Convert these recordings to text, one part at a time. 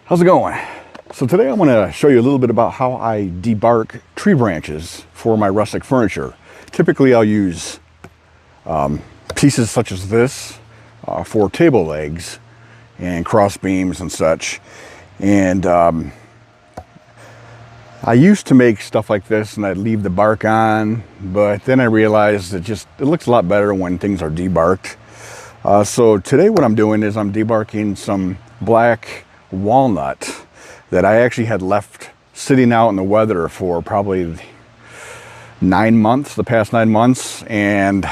How's it going? So today I'm going to show you a little bit about how I debark tree branches for my rustic furniture. Typically I'll use pieces such as this for table legs and cross beams and such. And I used to make stuff like this and I'd leave the bark on, but then I realized it looks a lot better when things are debarked. So today what I'm doing is I'm debarking some black walnut that I actually had left sitting out in the weather for probably 9 months, the past 9 months, and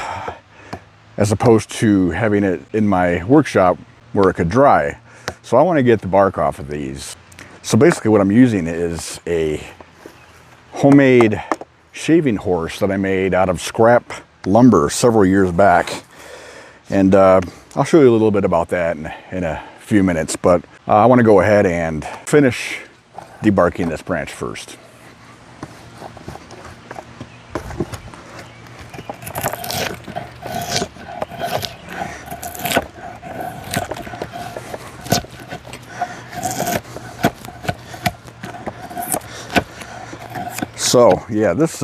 as opposed to having it in my workshop where it could dry. So I want to get the bark off of these. So basically what I'm using is a homemade shaving horse that I made out of scrap lumber several years back. And I'll show you a little bit about that in a few minutes, but I want to go ahead and finish debarking this branch first. So yeah, this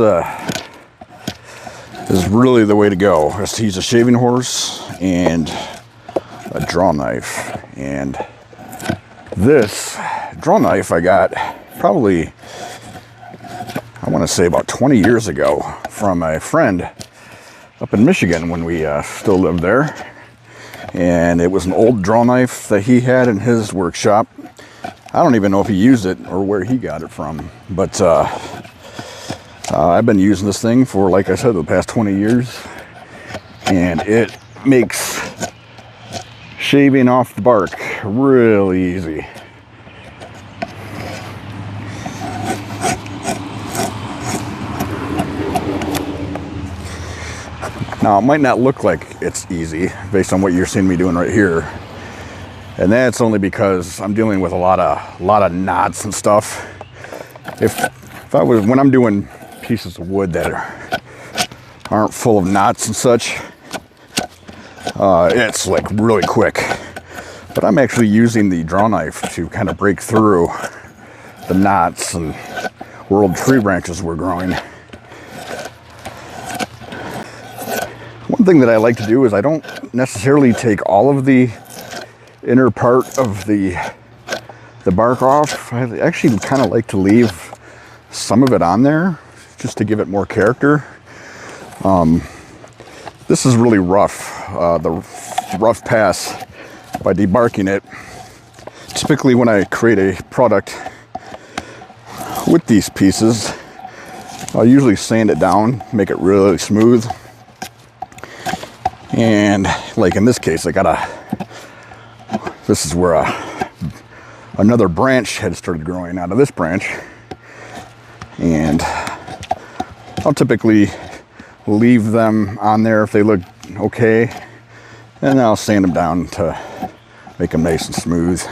is really the way to go, is to use a shaving horse and a draw knife. And this draw knife I got probably, I want to say about 20 years ago from a friend up in Michigan when we still lived there. And it was an old draw knife that he had in his workshop. I don't even know if he used it or where he got it from, but I've been using this thing for, like I said, the past 20 years, and it makes shaving off the bark really easy. Now, it might not look like it's easy based on what you're seeing me doing right here, and that's only because I'm dealing with a lot of knots and stuff. When I'm doing pieces of wood that aren't full of knots and such, it's like really quick. But I'm actually using the draw knife to kind of break through the knots and where old tree branches were growing. One thing that I like to do is I don't necessarily take all of the inner part of the bark off. I actually kind of like to leave some of it on there just to give it more character. This is really rough, the rough pass by debarking it. Typically when I create a product with these pieces, I'll usually sand it down, make it really smooth. And like in this case, this is where another branch had started growing out of this branch. And I'll typically leave them on there if they look okay, and then I'll sand them down to make them nice and smooth.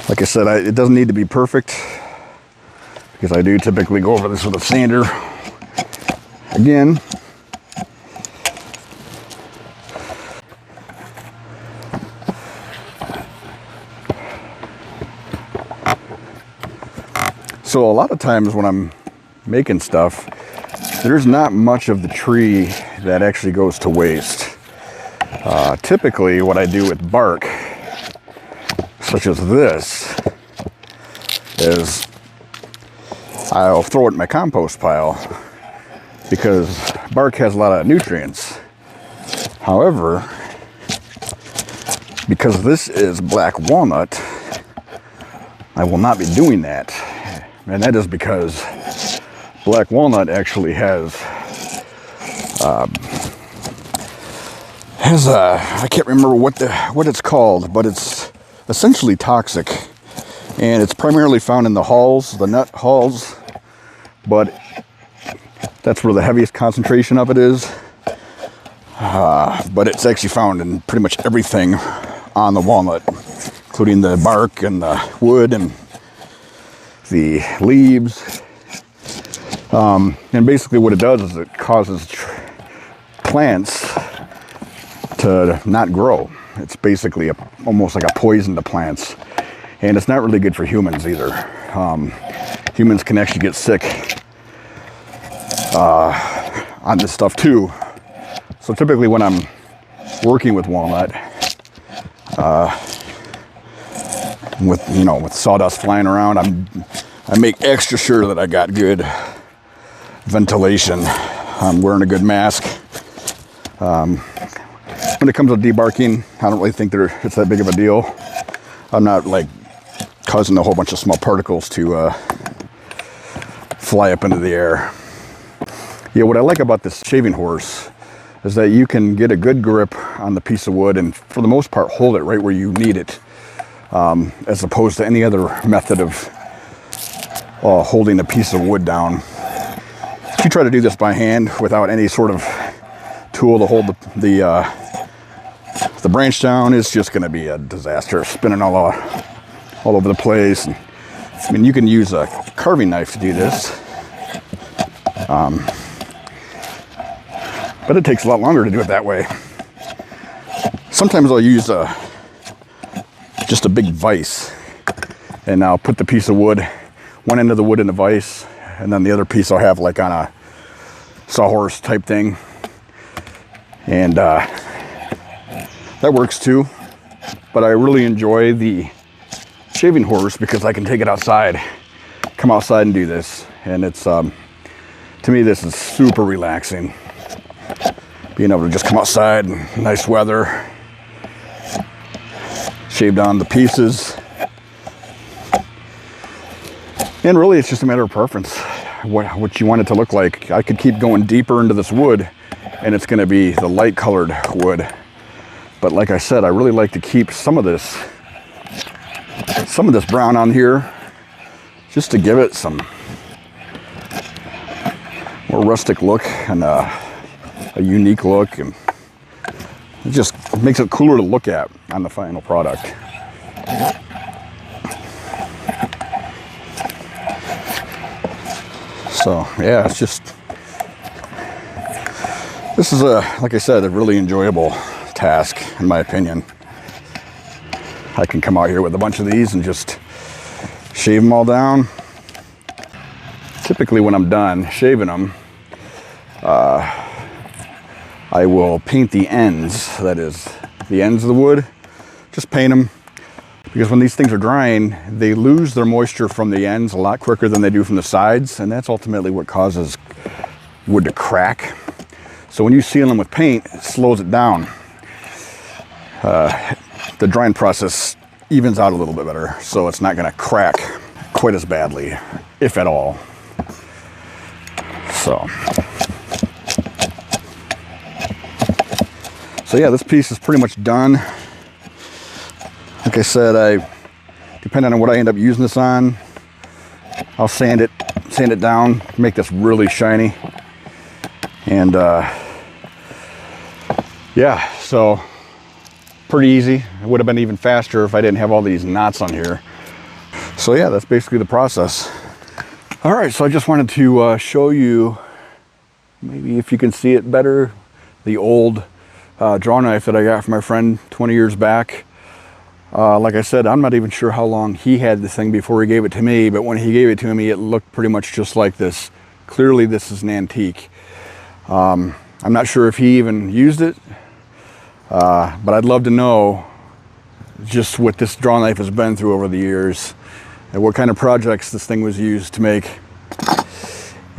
Like I said, it doesn't need to be perfect, because I do typically go over this with a sander again. So a lot of times when I'm making stuff, there's not much of the tree that actually goes to waste. Typically what I do with bark, such as this, is I'll throw it in my compost pile, because bark has a lot of nutrients. However, because this is black walnut, I will not be doing that. And that is because black walnut actually has I can't remember what it's called, but it's essentially toxic, and it's primarily found in the hulls, the nut hulls, but that's where the heaviest concentration of it is. But it's actually found in pretty much everything on the walnut, including the bark and the wood and the leaves. And basically what it does is it causes plants to not grow. It's basically almost like a poison to plants. And it's not really good for humans either. Humans can actually get sick on this stuff too. So typically when I'm working with walnut, with sawdust flying around, I make extra sure that I got good ventilation. I'm wearing a good mask. When it comes to debarking, I don't really think it's that big of a deal. I'm not like causing a whole bunch of small particles to fly up into the air. Yeah, what I like about this shaving horse is that you can get a good grip on the piece of wood and for the most part hold it right where you need it, as opposed to any other method of holding a piece of wood down. If you try to do this by hand without any sort of tool to hold the branch down, it's just going to be a disaster, spinning all over the place. And, I mean, you can use a carving knife to do this, but it takes a lot longer to do it that way. Sometimes I'll use just a big vise, and I'll put the piece of wood, one end of the wood in the vise, and then the other piece I'll have like on a sawhorse type thing, and that works too. But I really enjoy the shaving horse because I can take it outside, come outside and do this, and it's to me this is super relaxing. Being able to just come outside in nice weather, shave down the pieces, and really it's just a matter of preference, what you want it to look like. I could keep going deeper into this wood and it's going to be the light colored wood, but like I said, I really like to keep some of this brown on here just to give it some more rustic look and a unique look, and it just makes it cooler to look at on the final product. So yeah, it's just, this is like I said, a really enjoyable task in my opinion. I can come out here with a bunch of these and just shave them all down. Typically when I'm done shaving them, I will paint the ends, that is, the ends of the wood, just paint them, because when these things are drying, they lose their moisture from the ends a lot quicker than they do from the sides, and that's ultimately what causes wood to crack. So when you seal them with paint, it slows it down. The drying process evens out a little bit better, so it's not going to crack quite as badly, if at all. So yeah, this piece is pretty much done. Like I said, depending on what I end up using this on, I'll sand it down, make this really shiny. And yeah, so pretty easy. It would have been even faster if I didn't have all these knots on here. So yeah, that's basically the process. All right, so I just wanted to show you, maybe if you can see it better, the old draw knife that I got from my friend 20 years back. Like I said, I'm not even sure how long he had this thing before he gave it to me, but when he gave it to me, it looked pretty much just like this. Clearly this is an antique. I'm not sure if he even used it, but I'd love to know just what this draw knife has been through over the years and what kind of projects this thing was used to make.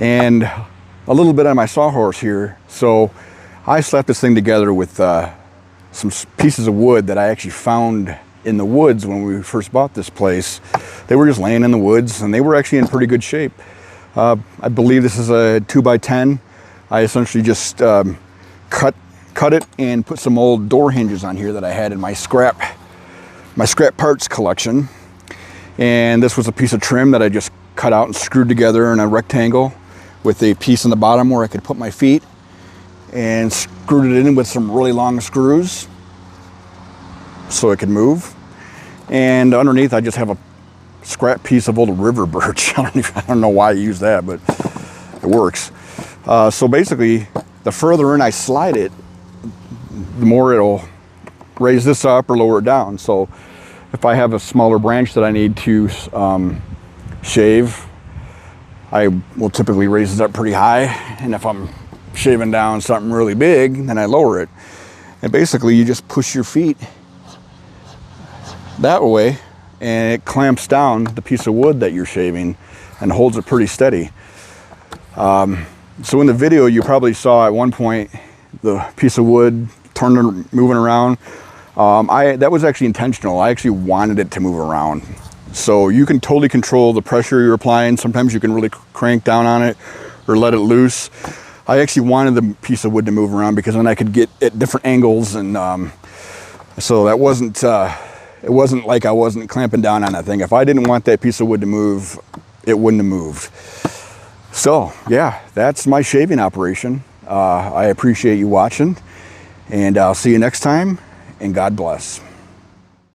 And a little bit on my sawhorse here. So I slapped this thing together with some pieces of wood that I actually found in the woods when we first bought this place. They were just laying in the woods and they were actually in pretty good shape. I believe this is a 2x10. I essentially just cut it and put some old door hinges on here that I had in my scrap parts collection. And this was a piece of trim that I just cut out and screwed together in a rectangle with a piece in the bottom where I could put my feet, and screwed it in with some really long screws so it could move. And underneath I just have a scrap piece of old river birch. I don't know why I use that, but it works. So basically, the further in I slide it, the more it'll raise this up or lower it down. So if I have a smaller branch that I need to shave, I will typically raise it up pretty high. And if I'm shaving down something really big, then I lower it. And basically you just push your feet that way and it clamps down the piece of wood that you're shaving and holds it pretty steady. So in the video you probably saw at one point the piece of wood turning, moving around. That was actually intentional. I actually wanted it to move around. So you can totally control the pressure you're applying. Sometimes you can really crank down on it or let it loose. I actually wanted the piece of wood to move around because then I could get at different angles, and so that wasn't, it wasn't like I wasn't clamping down on that thing. If I didn't want that piece of wood to move, it wouldn't have moved. So yeah, that's my shaving operation. I appreciate you watching, and I'll see you next time, and God bless.